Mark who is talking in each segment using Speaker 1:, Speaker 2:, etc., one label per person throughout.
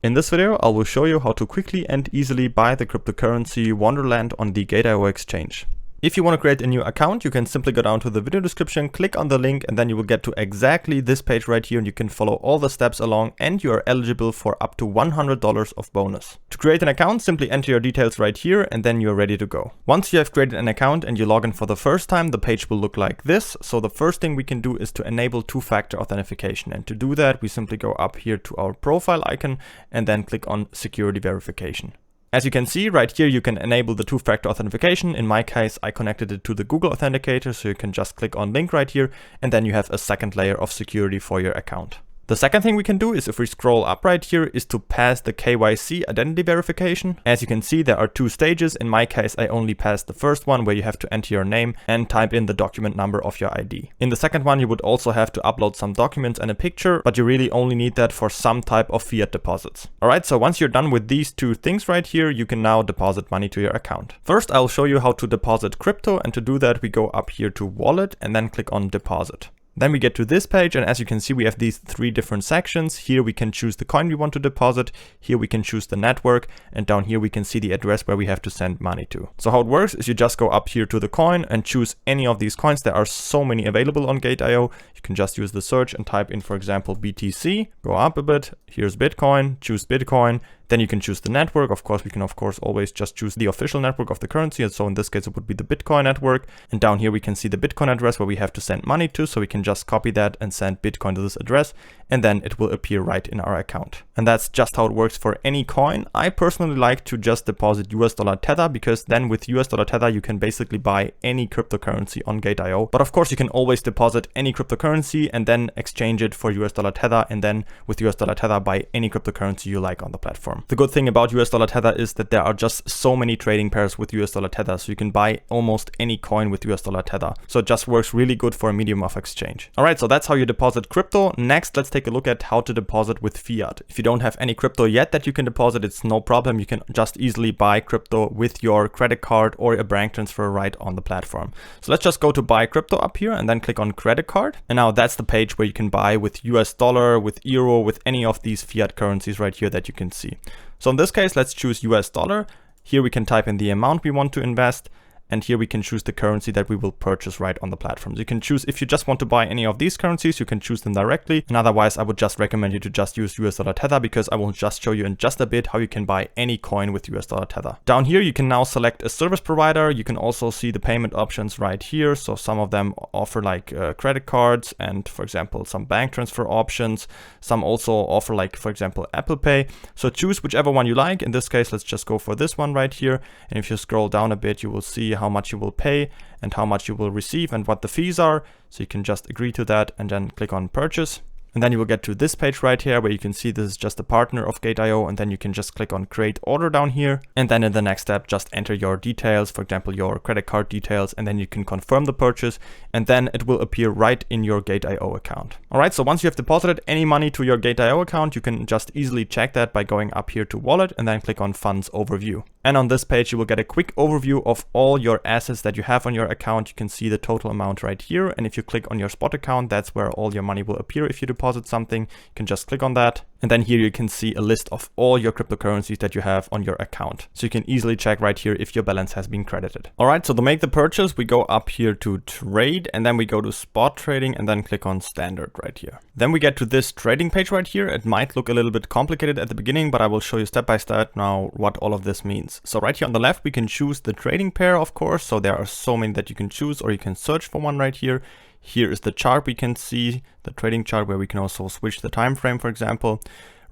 Speaker 1: In this video, I will show you how to quickly and easily buy the cryptocurrency Wonderland on the Gate.io exchange. If you want to create a new account, you can simply go down to the video description, click on the link, and then you will get to exactly this page right here, and you can follow all the steps along, and you are eligible for up to $100 of bonus. To create an account, simply enter your details right here, and then you're ready to go. Once you have created an account and you log in for the first time, the page will look like this. So the first thing we can do is to enable two-factor authentication. And to do that, we simply go up here to our profile icon and then click on security verification. As you can see right here, you can enable the two-factor authentication. In my case, I connected it to the Google Authenticator, so you can just click on link right here, and then you have a second layer of security for your account. The second thing we can do is, if we scroll up right here, is to pass the KYC identity verification. As you can see, there are two stages. In my case, I only passed the first one, where you have to enter your name and type in the document number of your ID. In the second one, you would also have to upload some documents and a picture, but you really only need that for some type of fiat deposits. Alright, so once you're done with these two things right here, you can now deposit money to your account. First, I'll show you how to deposit crypto, and to do that, we go up here to Wallet and then click on Deposit. Then we get to this page, and as you can see, we have these three different sections. Here we can choose the coin we want to deposit. Here we can choose the network, and down here we can see the address where we have to send money to. So how it works is you just go up here to the coin and choose any of these coins. There are so many available on Gate.io. You can just use the search and type in, for example, BTC. Go up a bit. Here's Bitcoin. Choose Bitcoin. Then you can choose the network. Of course, we can always just choose the official network of the currency. And so in this case, it would be the Bitcoin network. And down here, we can see the Bitcoin address where we have to send money to. So we can just copy that and send Bitcoin to this address, and then it will appear right in our account. And that's just how it works for any coin. I personally like to just deposit US dollar Tether, because then with US dollar Tether, you can basically buy any cryptocurrency on Gate.io. But of course, you can always deposit any cryptocurrency and then exchange it for US dollar Tether, and then with US dollar Tether, buy any cryptocurrency you like on the platform. The good thing about US dollar Tether is that there are just so many trading pairs with US dollar Tether, so you can buy almost any coin with US dollar Tether. So it just works really good for a medium of exchange. All right, so that's how you deposit crypto. Next, let's take a look at how to deposit with fiat. If you don't have any crypto yet that you can deposit, it's no problem. You can just easily buy crypto with your credit card or a bank transfer right on the platform. So let's just go to buy crypto up here and then click on credit card. And now that's the page where you can buy with US dollar, with euro, with any of these fiat currencies right here that you can see. So in this case, let's choose US dollar. Here we can type in the amount we want to invest. And here we can choose the currency that we will purchase right on the platform. So you can choose, if you just want to buy any of these currencies, you can choose them directly. And otherwise, I would just recommend you to just use US dollar Tether, because I will just show you in just a bit how you can buy any coin with US dollar Tether. Down here, you can now select a service provider. You can also see the payment options right here. So some of them offer like credit cards and, for example, some bank transfer options. Some also offer like, for example, Apple Pay. So choose whichever one you like. In this case, let's just go for this one right here. And if you scroll down a bit, you will see how much you will pay and how much you will receive and what the fees are. So you can just agree to that and then click on purchase. And then you will get to this page right here where you can see this is just a partner of Gate.io, and then you can just click on create order down here. And then in the next step, just enter your details, for example, your credit card details, and then you can confirm the purchase, and then it will appear right in your Gate.io account. All right, so once you have deposited any money to your Gate.io account, you can just easily check that by going up here to wallet and then click on funds overview. And on this page, you will get a quick overview of all your assets that you have on your account. You can see the total amount right here. And if you click on your spot account, that's where all your money will appear. If you deposit something, you can just click on that. And then here you can see a list of all your cryptocurrencies that you have on your account. So you can easily check right here if your balance has been credited. All right, so to make the purchase, we go up here to trade, and then we go to spot trading and then click on standard right here. Then we get to this trading page right here. It might look a little bit complicated at the beginning, but I will show you step by step now what all of this means. So right here on the left, we can choose the trading pair, of course. So there are so many that you can choose, or you can search for one right here. Here is the chart we can see, the trading chart, where we can also switch the time frame, for example.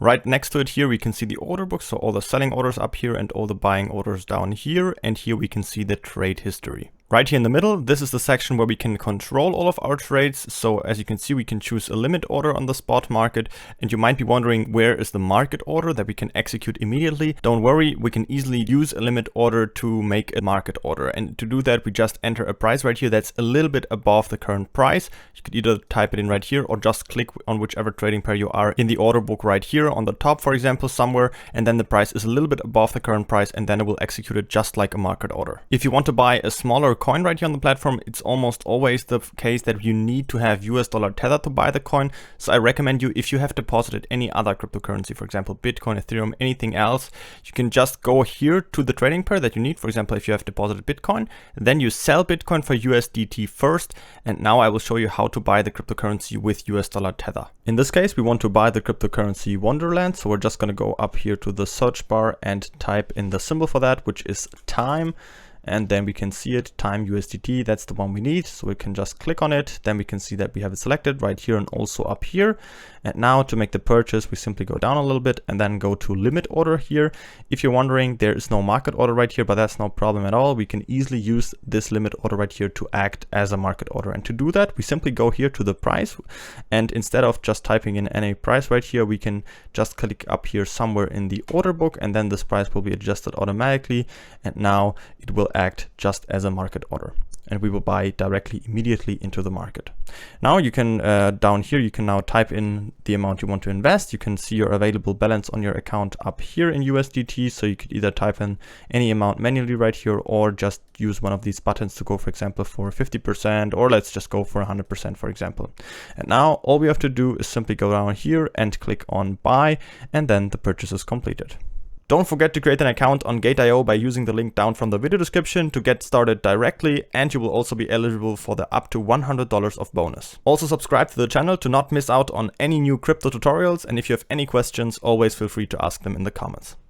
Speaker 1: Right next to it here, we can see the order book. So all the selling orders up here and all the buying orders down here. And here we can see the trade history. Right here in the middle, this is the section where we can control all of our trades. So as you can see, we can choose a limit order on the spot market. And you might be wondering, where is the market order that we can execute immediately? Don't worry, we can easily use a limit order to make a market order. And to do that, we just enter a price right here that's a little bit above the current price. You could either type it in right here or just click on whichever trading pair you are in the order book right here on the top, for example, somewhere. And then the price is a little bit above the current price, and then it will execute it just like a market order. If you want to buy a smaller coin right here on the platform, it's almost always the case that you need to have US dollar tether to buy the coin. So I recommend you, if you have deposited any other cryptocurrency, for example, Bitcoin, Ethereum, anything else, you can just go here to the trading pair that you need. For example, if you have deposited Bitcoin, then you sell Bitcoin for USDT first. And now I will show you how to buy the cryptocurrency with US dollar tether. In this case, we want to buy the cryptocurrency Wonderland. So we're just going to go up here to the search bar and type in the symbol for that, which is time. And then we can see it, time USDT, that's the one we need. So we can just click on it. Then we can see that we have it selected right here and also up here. And now to make the purchase, we simply go down a little bit and then go to limit order here. If you're wondering, there is no market order right here, but that's no problem at all. We can easily use this limit order right here to act as a market order. And to do that, we simply go here to the price. And instead of just typing in any price right here, we can just click up here somewhere in the order book, and then this price will be adjusted automatically. And now it will act just as a market order, and we will buy directly immediately into the market. Now you can down here, you can now type in the amount you want to invest. You can see your available balance on your account up here in USDT. So you could either type in any amount manually right here, or just use one of these buttons to go, for example, for 50%, or let's just go for 100%, for example. And now all we have to do is simply go down here and click on buy, and then the purchase is completed. Don't forget to create an account on Gate.io by using the link down from the video description to get started directly, and you will also be eligible for the up to $100 of bonus. Also subscribe to the channel to not miss out on any new crypto tutorials, and if you have any questions, always feel free to ask them in the comments.